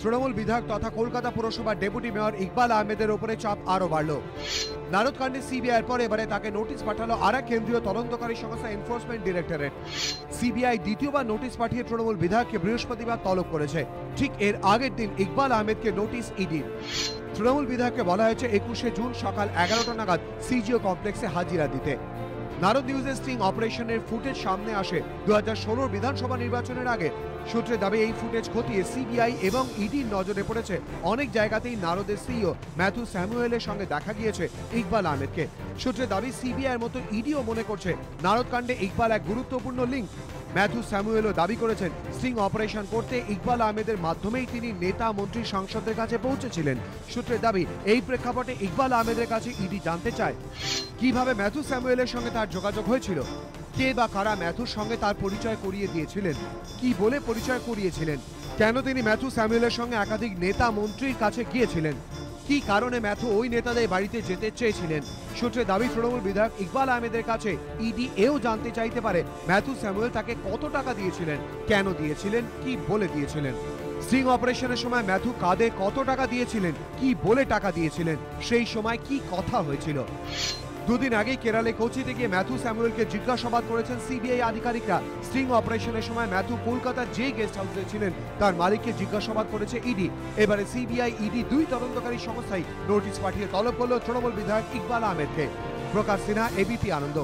তৃণমূল বিধায়ক তথা কলকাতা পুরসভার ডেপুটি মেয়র ইকবাল আহমেদের উপরে চাপ আরো বাড়ল। নারদকাণ্ডে সিবিআইয়ের পর এবারে তাকে নোটিশ পাঠালো আরেক কেন্দ্রীয় তদন্তকারী সংস্থা এনফোর্সমেন্ট ডিরেক্টরেট। সিবিআই দ্বিতীয়বার নোটিশ পাঠিয়ে তৃণমূল বিধায়ককে বৃহস্পতিবার তলব করেছে। ঠিক এর আগের দিন ইকবাল আহমেদকে নোটিশ ইডির। তৃণমূল বিধায়ককে বলা হয়েছে 21শে জুন সকাল 11টা নাগাদ সিজিও কমপ্লেক্সে হাজিরা দিতে। নারদ নিউজের স্টিং অপারেশনের ফুটেজ সামনে আসে 2016 বিধানসভা নির্বাচনের আগে। সূত্রে দাবি এই ফুটেজ খতিয়ে সিবিআই এবং ইডির নজরে পড়েছে অনেক জায়গাতেই নারদের সিইও ম্যাথু স্যামুয়েলের সঙ্গে দেখা গিয়েছে ইকবাল আহমেদকে। সূত্রে দাবি সিবিআইয়ের মতো ইডিও মনে করছে নারদ কাণ্ডে ইকবাল এক গুরুত্বপূর্ণ লিঙ্ক। ম্যাথু স্যামুয়েলও দাবি করেছেন স্টিং অপারেশন করতে ইকবাল আহমেদের মাধ্যমেই তিনি নেতা মন্ত্রী সাংসদের কাছে পৌঁছেছিলেন। সূত্রের দাবি এই প্রেক্ষাপটে ইকবাল আহমেদের কাছে ইডি জানতে চায় কিভাবে ম্যাথু স্যামুয়েলের সঙ্গে তার যোগাযোগ হয়েছিল, কে বা কারা ম্যাথুর সঙ্গে তার পরিচয় করিয়ে দিয়েছিলেন, কি বলে পরিচয় করিয়েছিলেন, কেন তিনি ম্যাথু স্যামুয়েলের সঙ্গে একাধিক নেতা মন্ত্রীর কাছে গিয়েছিলেন, কি কারণে ম্যাথু ওই নেতাদের বাড়িতে যেতে চেয়েছিলেন। সূত্রে দাবি তৃণমূল বিধায়ক ইকবাল আহমেদের কাছে ইডি এও জানতে চাইতে পারে ম্যাথু স্যামুয়েল তাকে কত টাকা দিয়েছিলেন, কেন দিয়েছিলেন, কি বলে দিয়েছিলেন। স্টিং অপারেশনের সময় ম্যাথু কাঁধে কত টাকা দিয়েছিলেন, কি বলে টাকা দিয়েছিলেন, সেই সময় কি কথা হয়েছিল। দুদিন আগে কেরালে কোচিতে গিয়ে ম্যাথু স্যামুয়েলকে জিজ্ঞাসাবাদ করেছেন সিবিআই আধিকারিকরা। স্টিং অপারেশনের সময় ম্যাথু কলকাতার যে গেস্ট হাউসে ছিলেন তার মালিককে জিজ্ঞাসাবাদ করেছে ইডি। এবারে সিবিআই ইডি দুই তদন্তকারী সংস্থায় নোটিশ পাঠিয়ে তলব করল তৃণমূল বিধায়ক ইকবাল আহমেদকে। প্রকাশ সিনহা, এবিপি আনন্দ।